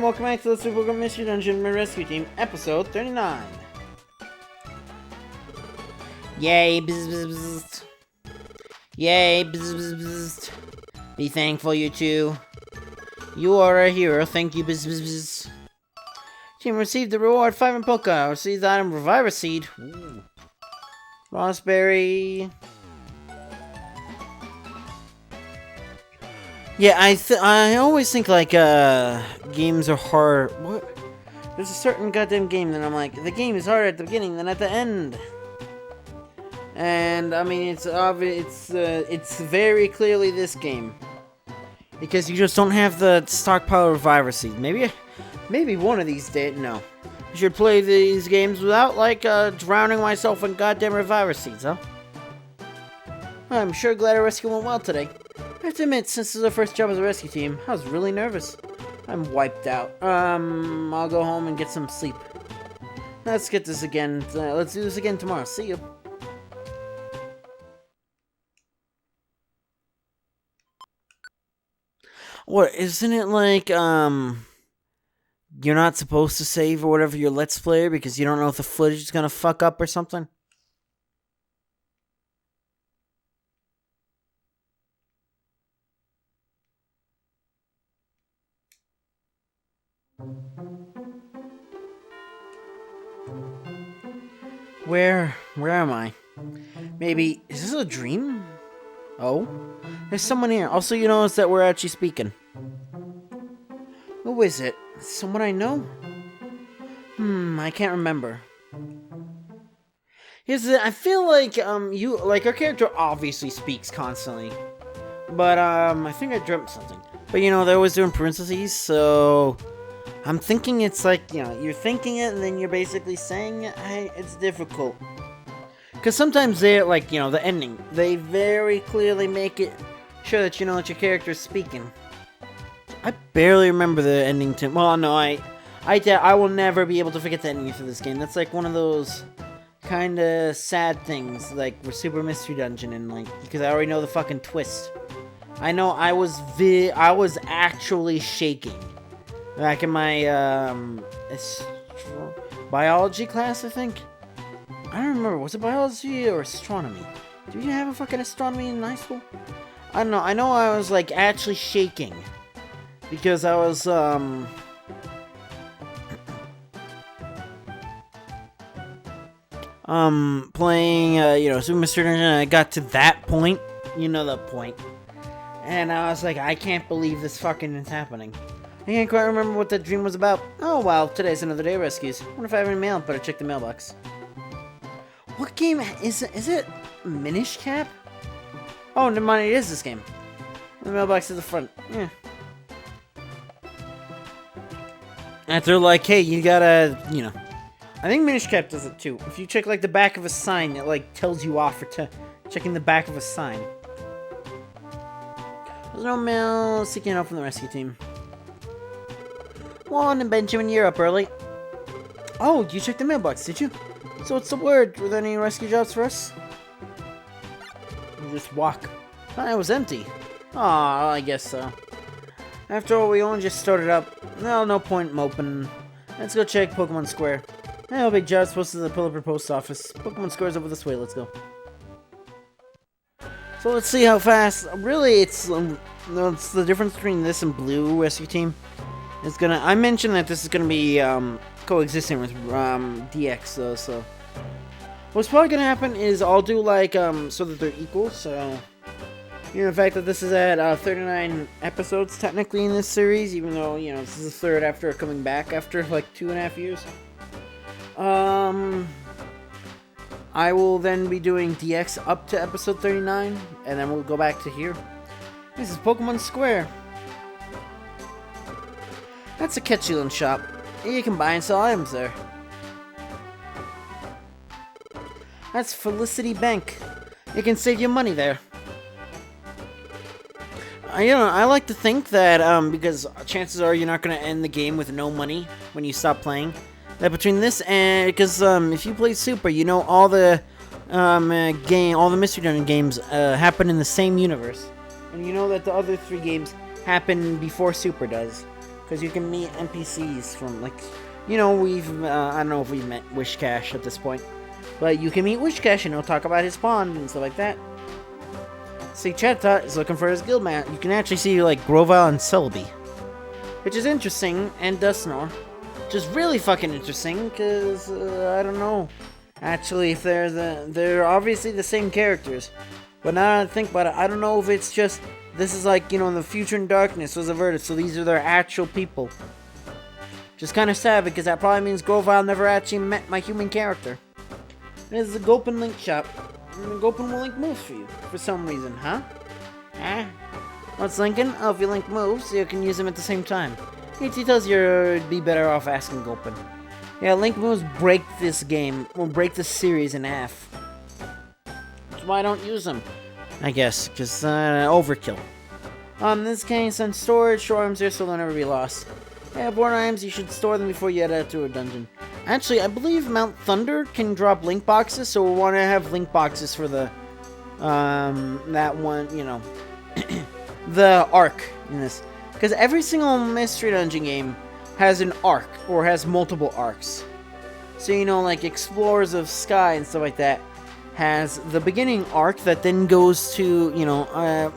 welcome back to the Pokémon Mystery Dungeon Rescue Team, episode 39. Yay, bzz, bzz, bzz. Yay, bzz, bzz, bzz. Be thankful, you two. You are a hero, thank you, bzz, bzz, bzz. Team received the reward 5 in Poké. Received the item Reviver Seed. Ooh. Raspberry. Yeah, I always think like games are hard. What? There's a certain goddamn game that I'm like, the game is harder at the beginning than at the end. And I mean, it's obvious. It's very clearly this game because you just don't have the stockpile Reviver Seed. Maybe one of these days. No, I should play these games without like drowning myself in goddamn Reviver Seeds, huh? I'm sure glad our rescue went well today. I have to admit, since this is our first job as a rescue team, I was really nervous. I'm wiped out. I'll go home and get some sleep. Let's get this again. Let's do this again tomorrow. See you. What, isn't it like, you're not supposed to save or whatever your Let's Player because you don't know if the footage is gonna fuck up or something? Where am I? Maybe, is this a dream? Oh, there's someone here. Also, you notice that we're actually speaking. Who is it? Someone I know? I can't remember. I feel like, our character obviously speaks constantly. But, I think I dreamt something. But, you know, they're always doing parentheses, so I'm thinking it's like, you know, you're thinking it and then you're basically saying it. It's difficult. Because sometimes they're like, you know, the ending. They very clearly make it sure that you know that your character is speaking. I barely remember the ending to... Well, no, I will never be able to forget the ending to this game. That's like one of those kind of sad things. Like, with Super Mystery Dungeon and like... Because I already know the fucking twist. I know I was actually shaking. Back in my, biology class, I think? I don't remember. Was it biology or astronomy? Did you have a fucking astronomy in high school? I don't know. I know I was, like, actually shaking. Because I was, playing, you know, Super Mystery Dungeon, and I got to that point. You know the point. And I was like, I can't believe this fucking is happening. I can't quite remember what that dream was about. Oh, well, today's another day of rescues. Wonder if I have any mail. Better check the mailbox. What game is it? Is it Minish Cap? Oh, never mind, it is this game. The mailbox is the front. Yeah. And they're like, hey, you gotta, you know. I think Minish Cap does it too. If you check, like, the back of a sign, it, like, tells you off for checking the back of a sign. There's no mail. Seeking help from the rescue team. Juan and Benjamin, you're up early. Oh, you checked the mailbox, did you? So what's the word? Were there any rescue jobs for us? You just walk. Oh, it was empty. Aw, I guess so. After all, we only just started up. Well, no point moping. Let's go check Pokemon Square. No big job, supposed to the Pillager Post Office. Pokemon Square's over this way, let's go. So let's see how fast. Really, it's the difference between this and Blue Rescue Team. It's gonna. I mentioned that this is gonna be coexisting with DX though. So what's probably gonna happen is I'll do like so that they're equal. So you know the fact that this is at 39 episodes technically in this series, even though you know this is the third after coming back after like 2.5 years. I will then be doing DX up to episode 39, and then we'll go back to here. This is Pokemon Square. That's a Ketchulan shop. You can buy and sell items there. That's Felicity Bank. You can save your money there. I like to think that, because chances are you're not going to end the game with no money when you stop playing. That between this and, because, if you play Super, you know all the, all the Mystery Dungeon games, happen in the same universe. And you know that the other 3 games happen before Super does. because you can meet NPCs from, like, you know, I don't know if we've met Wishcash at this point, but you can meet Wishcash and he'll talk about his pond and stuff like that. See, Chatot is looking for his guild man. You can actually see, like, Grovyle and Celebi, which is interesting, and Dustnor, which is really fucking interesting, because, I don't know, actually, if they're obviously the same characters, but now that I think about it, I don't know if it's just, this is like, you know, the future in darkness was averted, so these are their actual people. Just kind of sad, because that probably means Grovyle never actually met my human character. This is the Gulpin Link shop. Gulpin will link moves for you, for some reason, huh? What's linking? Oh, if you link moves, you can use them at the same time. He tells you'd be better off asking Gulpin. Yeah, link moves break this game, will break this series in half. That's why I don't use them, I guess, because overkill. In this case, on storage, short items here, so they'll never be lost. Yeah, born items, you should store them before you head out to a dungeon. Actually, I believe Mount Thunder can drop link boxes, so we'll want to have link boxes for the, that one, you know, the arc in this. Because every single Mystery Dungeon game has an arc, or has multiple arcs. So, you know, like Explorers of Sky and stuff like that has the beginning arc that then goes to, you know,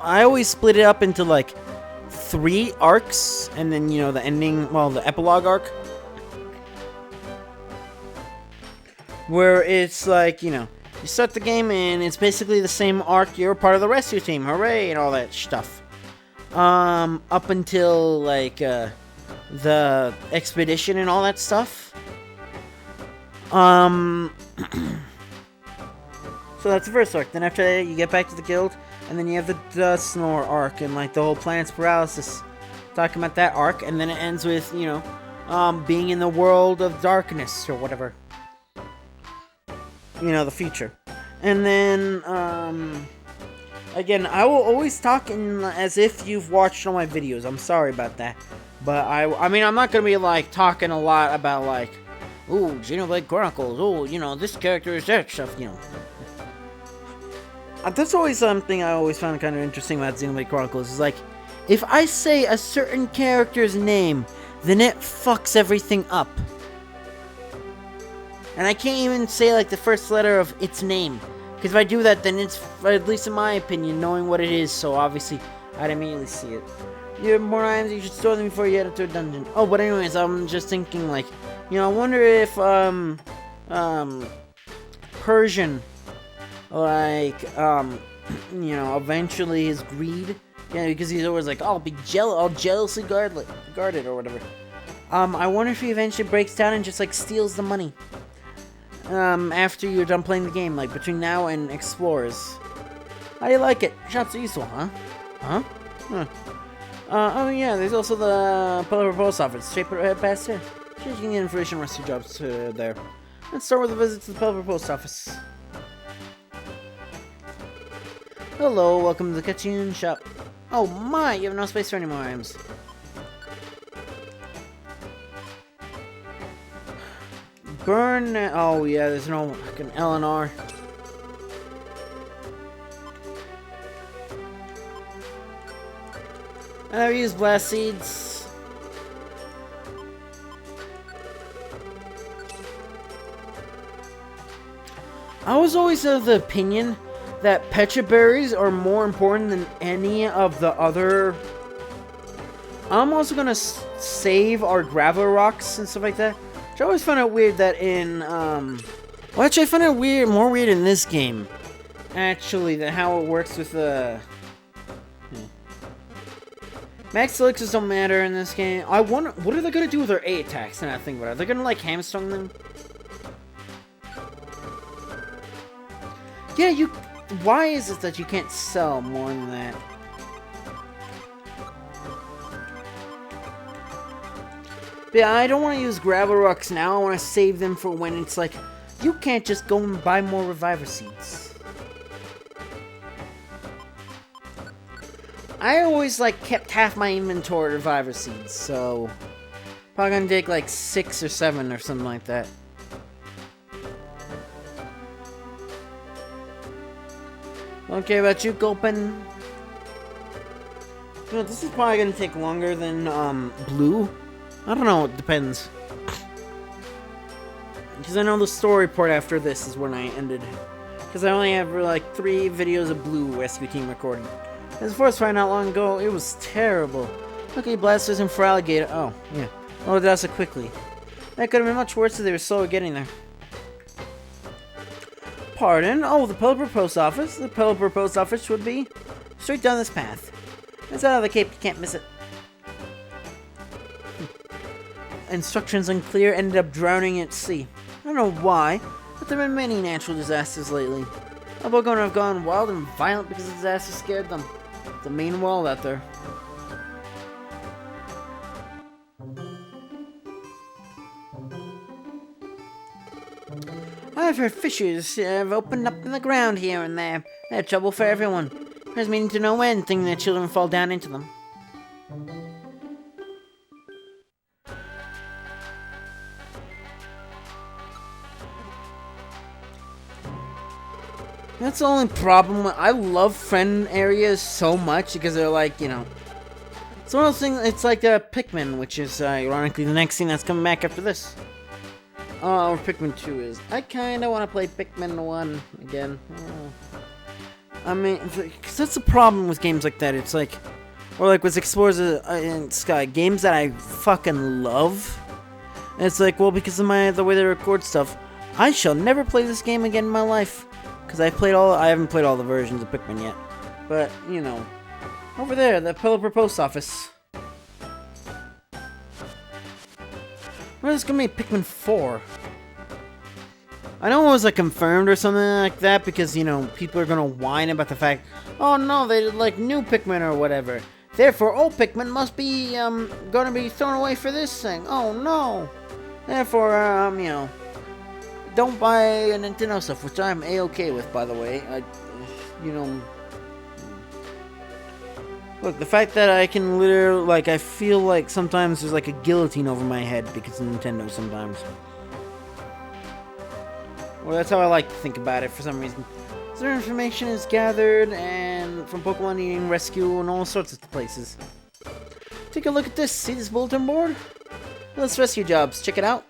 I always split it up into, like, 3 arcs, and then, you know, the ending, well, the epilogue arc. Where it's like, you know, you start the game and it's basically the same arc, you're part of the rescue team, hooray, and all that stuff. Up until, like, the expedition and all that stuff. So that's the first arc. Then after that, you get back to the guild, and then you have the Dustnor arc, and, like, the whole planet's paralysis. Talking about that arc, and then it ends with, you know, being in the world of darkness, or whatever. You know, the future. And then, again, I will always talk in as if you've watched all my videos. I'm sorry about that. But I mean, I'm not going to be, like, talking a lot about, like, ooh, Xenoblade Chronicles, ooh, you know, this character is that stuff, you know. That's always something I always found kind of interesting about Xenoblade Chronicles, is, like, if I say a certain character's name, then it fucks everything up. And I can't even say, like, the first letter of its name. Because if I do that, then it's, at least in my opinion, knowing what it is. So, obviously, I'd immediately see it. You have more items, you should store them before you head into a dungeon. Oh, but anyways, I'm just thinking, like, you know, I wonder if, Persian, like, you know, eventually his greed, yeah, because he's always like, oh, I'll jealously guard it, or whatever. I wonder if he eventually breaks down and just, like, steals the money. After you're done playing the game, like, between now and Explorers. How do you like it? Shops are useful, huh? Huh? Oh yeah, there's also the Pillar Post Office. Straight ahead past here. You can get information rescue jobs there. Let's start with a visit to the Pillar Post Office. Hello, welcome to the Kitchen Shop. Oh my, you have no space for any more items. Burn. Oh yeah, there's no fucking LNR. And I've used blast seeds. I was always of the opinion that Pecha berries are more important than any of the other. I'm also gonna save our gravel rocks and stuff like that. I always found it weird that in, well, actually, I find it more weird in this game, actually, than how it works with the, Max elixirs don't matter in this game. I wonder, what are they gonna do with their A attacks, and I think about it. Are they gonna, like, hamstrung them? Yeah, why is it that you can't sell more than that? But yeah, I don't want to use gravel rocks now. I want to save them for when it's like, you can't just go and buy more reviver seeds. I always, like, kept half my inventory of reviver seeds, so probably gonna take like 6 or 7 or something like that. Don't care about you, Gulpin. You know, this is probably gonna take longer than Blue. I don't know. It depends. Because I know the story part after this is when I ended. Because I only have like 3 videos of Blue Rescue Team recorded. As far as finding out long ago, it was terrible. Okay, blasters and for alligator. Oh, yeah. Oh, that's so quickly. That could have been much worse if they were slow at getting there. Pardon? Oh, the Pelipper Post Office? The Pelipper Post Office would be straight down this path. It's out of the Cape, you can't miss it. Instructions unclear, ended up drowning at sea. I don't know why, but there have been many natural disasters lately. A Pokemon have gone wild and violent because the disaster scared them. It's a mean world out there. I've heard fissures have opened up in the ground here and there. They're trouble for everyone. There's meaning to no end, thinking that children fall down into them. That's the only problem. I love friend areas so much because they're like, you know, it's one of those things. It's like Pikmin, which is ironically the next thing that's coming back after this. Or Pikmin 2 is. I kind of want to play Pikmin 1 again. I mean, because that's the problem with games like that. It's like, or like with Explorers in Sky, games that I fucking love. And it's like, well, because of the way they record stuff, I shall never play this game again in my life. Because I haven't played all the versions of Pikmin yet. But, you know, over there, the Pelipper Post Office. Well, it's gonna be Pikmin 4. I know it was like confirmed or something like that because, you know, people are gonna whine about the fact, oh no, they did like new Pikmin or whatever. Therefore, old Pikmin must be gonna be thrown away for this thing. Oh no. Therefore, you know, don't buy a Nintendo stuff, which I'm A-okay with, by the way. You know, look, the fact that I can literally, like, I feel like sometimes there's like a guillotine over my head because of Nintendo sometimes. Well, that's how I like to think about it for some reason. So information is gathered and from Pokemon Eating Rescue and all sorts of places. Take a look at this. See this bulletin board? Let's rescue jobs. Check it out.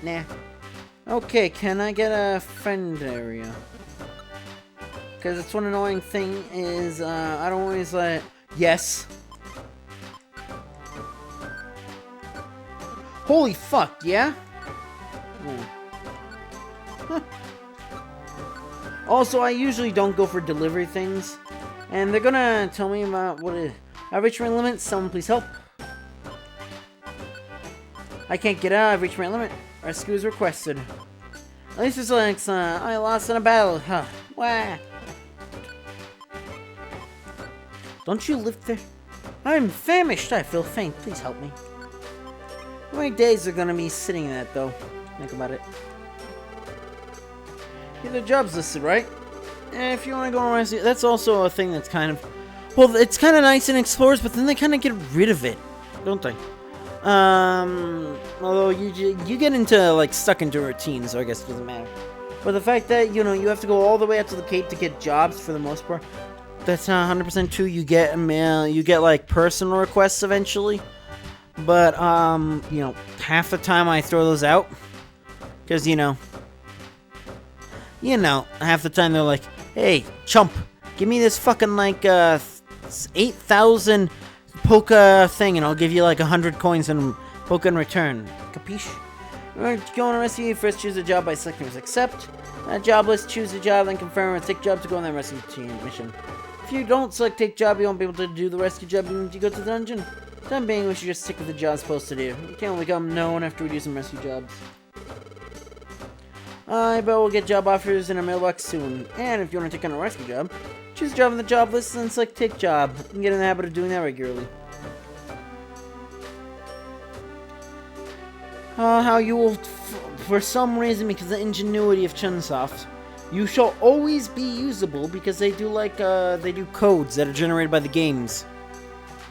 Nah. Okay, can I get a friend area? Because it's one annoying thing is, I don't always let... Yes. Holy fuck, yeah? Huh. Also, I usually don't go for delivery things. And they're gonna tell me about what it is. I've reached my limit, someone please help. I can't get out, I've reached my limit. Rescue is requested. At least it's like, I lost in a battle, huh? Wah. Don't you live there? I'm famished, I feel faint, please help me. How many days are gonna be sitting in that, though? Think about it. Yeah, the job's listed, right? And if you want to go around, that's also a thing that's kind of... Well, it's kind of nice in Explorers, but then they kind of get rid of it, don't they? Although you get into, like, stuck into routines, so I guess it doesn't matter. But the fact that, you know, you have to go all the way out to the Cape to get jobs for the most part, that's not 100% true. You get, like, personal requests eventually. But, you know, half the time I throw those out. Because, you know, half the time they're like, hey, chump, give me this fucking, like, 8,000 Poke thing, and I'll give you, like, 100 coins and Poke in return. Capiche? We're going to rescue you. First, choose a job by selecting accept. Job list, choose a job, then confirm or take job to go on that rescue team mission. If you don't select take job, you won't be able to do the rescue job even if you go to the dungeon. Time being, we should just stick with the jobs posted here. We can't become known after we do some rescue jobs. I bet we'll get job offers in our mailbox soon. And if you want to take on a rescue job, choose a job on the job list and select take job. You can get in the habit of doing that regularly. How you will, for some reason, because of the ingenuity of Chunsoft, you shall always be usable because they do like they do codes that are generated by the games,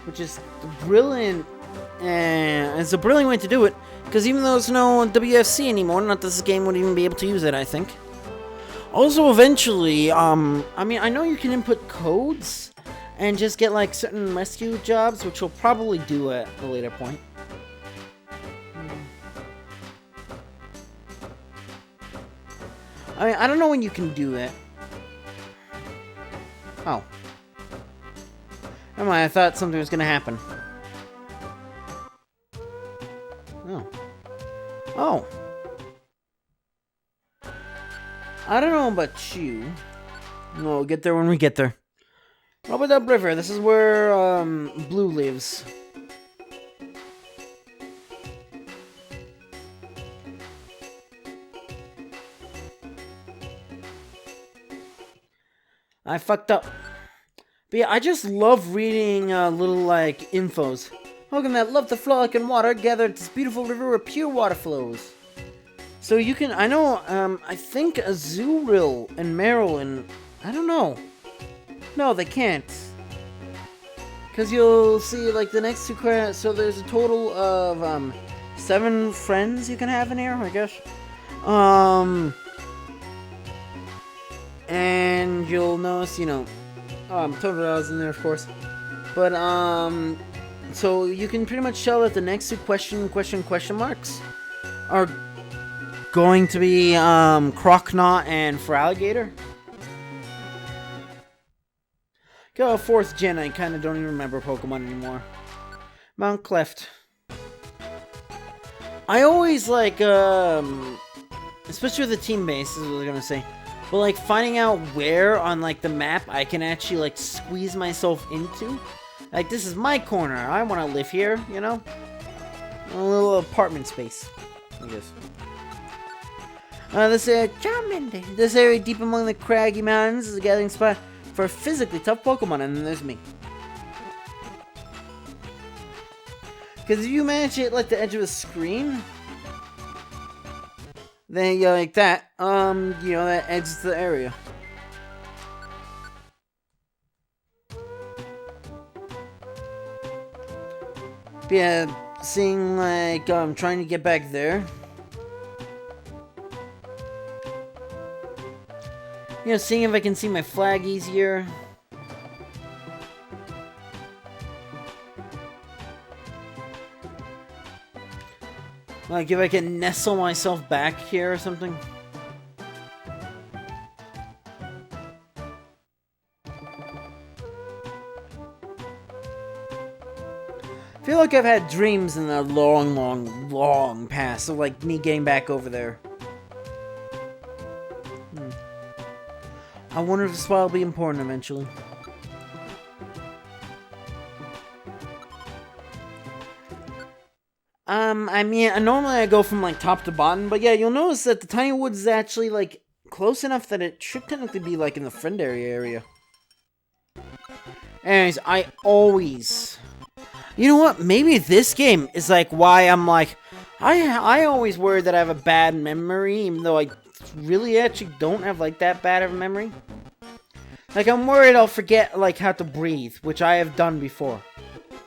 which is brilliant. And it's a brilliant way to do it because even though there's no WFC anymore, not that this game would even be able to use it, I think. Also, eventually, I mean, I know you can input codes, and just get like certain rescue jobs, which we'll probably do at a later point. I mean, I don't know when you can do it. Oh. Never mind, I thought something was gonna happen. Oh. Oh. I don't know about you. We'll get there when we get there. Rubber Dub River, this is where, Blue lives. I fucked up. But yeah, I just love reading, little, like, infos. Pokemon that love to flow like in water gathered at this beautiful river where pure water flows. So you can, I know, I think Azurill and Maryland, I don't know. No, they can't. Because you'll see, like, the next two quests, so there's a total of, 7 friends you can have in here, I guess. And you'll notice, you know, Totodile in there, of course. But, so you can pretty much tell that the next two question marks are going to be, Crocknot and Feraligatr. Go 4th gen, I kind of don't even remember Pokemon anymore. Mount Cleft. I always like, especially with the team base, is what I was gonna say. But like finding out where on like the map I can actually like squeeze myself into. Like this is my corner. I want to live here, you know? A little apartment space, I guess. This Charmander. This area deep among the craggy mountains is a gathering spot for physically tough Pokemon, and then there's me. Because if you manage it like the edge of a screen, then you like that, you know, that edges the area. But yeah, seeing like, trying to get back there. You know, seeing if I can see my flag easier. Like, if I can nestle myself back here or something. I feel like I've had dreams in the long past of, like, me getting back over there. I wonder if this spot will be important eventually. I mean, normally I go from, like, top to bottom, but yeah, you'll notice that the Tiny Woods is actually, like, close enough that it should technically be, like, in the friend area. Anyways, I always... You know what? Maybe this game is, like, why I'm, like... I always worry that I have a bad memory, even though I really actually don't have, like, that bad of a memory. Like, I'm worried I'll forget, like, how to breathe, which I have done before.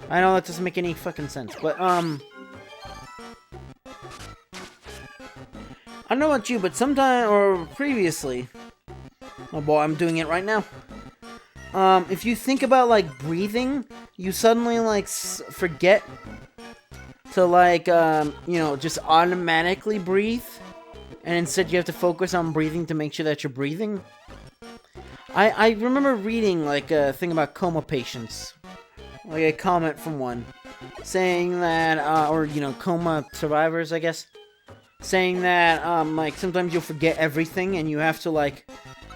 I know that doesn't make any fucking sense, but, I don't know about you, but sometime, or previously... Oh boy, I'm doing it right now. If you think about, like, breathing, you suddenly, like, forget to, like, you know, just automatically breathe. And instead you have to focus on breathing to make sure that you're breathing. I remember reading, like, a thing about coma patients. Like, a comment from one. Saying that, or, you know, coma survivors, I guess. Saying that, like, sometimes you'll forget everything and you have to, like,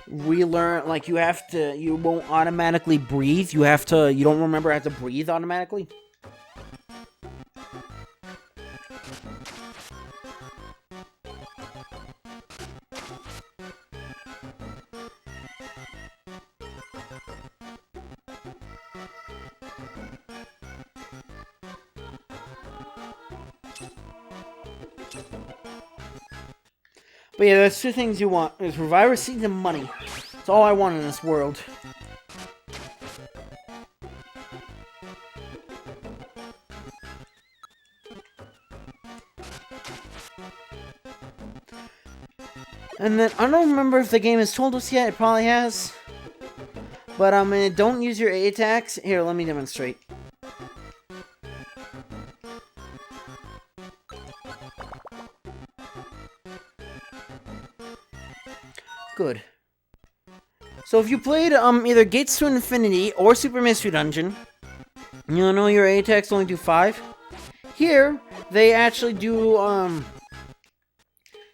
relearn, like, you won't automatically breathe. You don't remember how to breathe automatically. But yeah, there's two things you want. There's Reviver Seeds and money. That's all I want in this world. And then, I don't remember if the game has told us yet. It probably has. But don't use your A attacks. Here, let me demonstrate. Good. So if you played either Gates to Infinity or Super Mystery Dungeon, you'll know your A attacks only do 5. Here, they actually do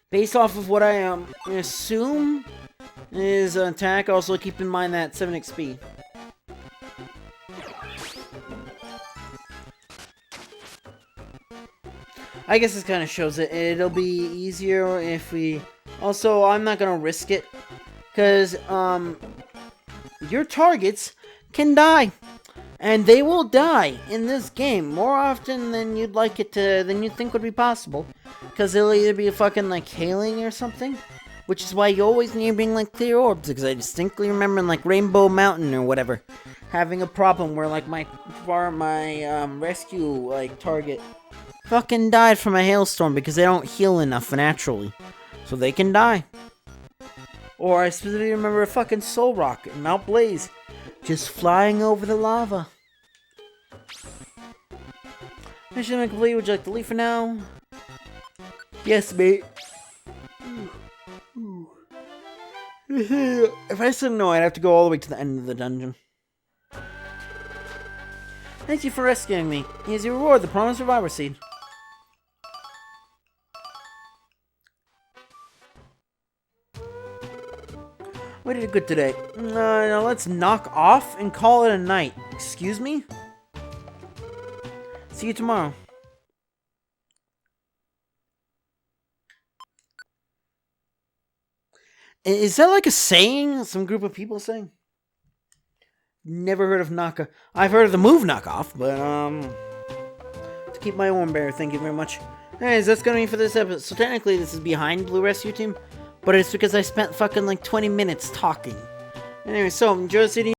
based off of what I assume is an attack. Also keep in mind that 7 XP. I guess this kind of shows it. It'll be easier if we... Also, I'm not going to risk it. Because, your targets can die. And they will die in this game more often than you'd like it to... than you'd think would be possible. Because it'll either be a fucking, like, hailing or something. Which is why you always need to bring, like, clear orbs. Because I distinctly remember in, like, Rainbow Mountain or whatever, having a problem where, like, my rescue, like, target fucking died from a hailstorm because they don't heal enough naturally. So they can die. Or I specifically remember a fucking Soul Rock in Mount Blaze just flying over the lava. Mission complete. Would you like to leave for now? Yes, mate. If I said no, I'd have to go all the way to the end of the dungeon. Thank you for rescuing me. Here's your reward, the Promised Survivor Seed. We did good today. Now let's knock off and call it a night. Excuse me? See you tomorrow. Is that like a saying? Some group of people saying? Never heard of knock. I've heard of the move knock off, but to keep my warm bear. Thank you very much. Anyways, that's gonna be for this episode. So technically, this is behind Blue Rescue Team, but it's because I spent fucking like 20 minutes talking. Anyway, so enjoy the city.